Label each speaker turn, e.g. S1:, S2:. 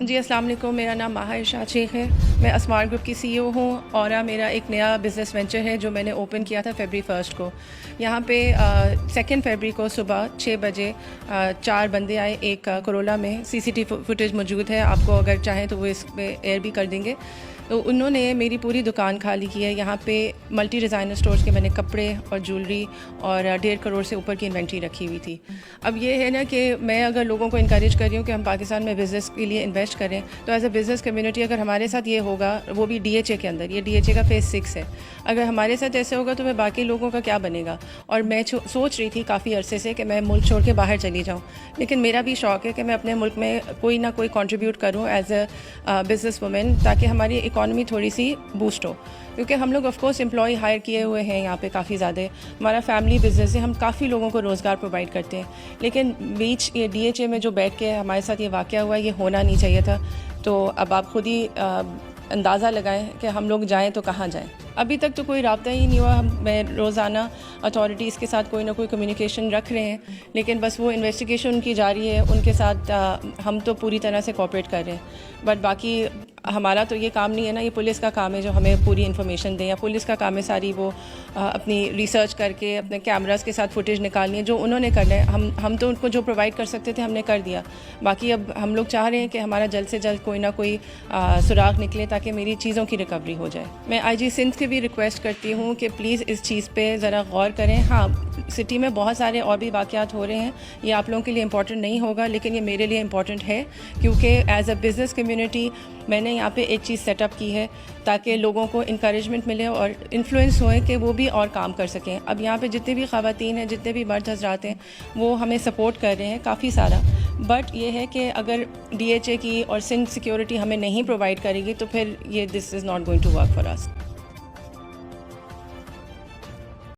S1: جی السلام علیکم، میرا نام ماہا ارشاد شیخ ہے. میں اسمارٹ گروپ کی سی او ہوں. اور میرا ایک نیا بزنس وینچر ہے جو میں نے اوپن کیا تھا فیبری 1 کو. یہاں پہ 2 فیبری کو صبح 6 بجے 4 بندے آئے. ایک کرولا میں CCTV فوٹیج موجود ہے، آپ کو اگر چاہیں تو وہ اس پہ ایئر بھی کر دیں گے. تو انہوں نے میری پوری دکان خالی کی ہے. یہاں پہ ملٹی ڈیزائنر سٹورز کے میں نے کپڑے اور جولری اور 1.5 کروڑ سے اوپر کی انوینٹری رکھی ہوئی تھی. اب یہ ہے نا کہ میں اگر لوگوں کو انکریج کر رہی ہوں کہ ہم پاکستان میں بزنس کے لیے انویسٹ کریں، تو ایز اے بزنس کمیونٹی اگر ہمارے ساتھ یہ ہوگا، وہ بھی DHA کے اندر، یہ DHA کا فیز 6 ہے، اگر ہمارے ساتھ ایسے ہوگا تو میں باقی لوگوں کا کیا بنے گا. اور میں سوچ رہی تھی کافی عرصے سے کہ میں ملک چھوڑ کے باہر چلی جاؤں، لیکن میرا بھی شوق ہے کہ میں اپنے ملک میں کوئی نہ کوئی کنٹریبیوٹ کروں ایز اے بزنس وومن، تاکہ ہماری اکانومی تھوڑی سی بوسٹ ہو. کیونکہ ہم لوگ آف کورس امپلائی ہائر کیے ہوئے ہیں یہاں پہ کافی زیادہ، ہمارا فیملی بزنس ہے، ہم کافی لوگوں کو روزگار پرووائڈ کرتے ہیں. لیکن بیچ یہ DHA میں جو بیٹھ کے ہمارے ساتھ یہ واقعہ ہوا، یہ ہونا نہیں چاہیے تھا. تو اب آپ خود ہی اندازہ لگائیں کہ ہم لوگ جائیں تو کہاں جائیں. ابھی تک تو کوئی رابطہ ہی نہیں ہوا. میں روزانہ اتھارٹیز کے ساتھ کوئی نہ کوئی کمیونیکیشن رکھ رہے ہیں، لیکن بس وہ انویسٹیگیشن ان کی جاری ہے. ان کے ساتھ ہم تو پوری طرح سے کوآپریٹ کر رہے ہیں، بٹ باقی ہمارا تو یہ کام نہیں ہے نا، یہ پولیس کا کام ہے جو ہمیں پوری انفارمیشن دیں، یا پولیس کا کام ہے ساری وہ اپنی ریسرچ کر کے اپنے کیمراز کے ساتھ فوٹیج نکالنی ہے. جو انہوں نے کرنا ہے، ہم تو ان کو جو پرووائڈ کر سکتے تھے ہم نے کر دیا. باقی اب ہم لوگ چاہ رہے ہیں کہ ہمارا جلد سے جلد کوئی نہ کوئی سراغ نکلے تاکہ میری چیزوں کی ریکوری ہو جائے. میں IG سندھ کی بھی ریکویسٹ کرتی ہوں کہ پلیز اس چیز پہ ذرا غور کریں. ہاں، سٹی میں بہت سارے اور بھی واقعات ہو رہے ہیں، یہ آپ لوگوں کے لیے امپورٹنٹ نہیں ہوگا، لیکن یہ میرے لیے امپورٹنٹ ہے، کیونکہ ایز اے بزنس کمیونٹی میں نے یہاں پہ ایک چیز سیٹ اپ کی ہے تاکہ لوگوں کو انکریجمنٹ ملے اور انفلوئنس ہوئیں کہ وہ بھی اور کام کر سکیں. اب یہاں پہ جتنے بھی خواتین ہیں، جتنے بھی مرد حضرات ہیں، وہ ہمیں سپورٹ کر رہے ہیں کافی سارا. بٹ یہ ہے کہ اگر DHA کی اور سندھ سیکیورٹی ہمیں نہیں پرووائڈ کرے گی تو پھر یہ this is not going to work for us.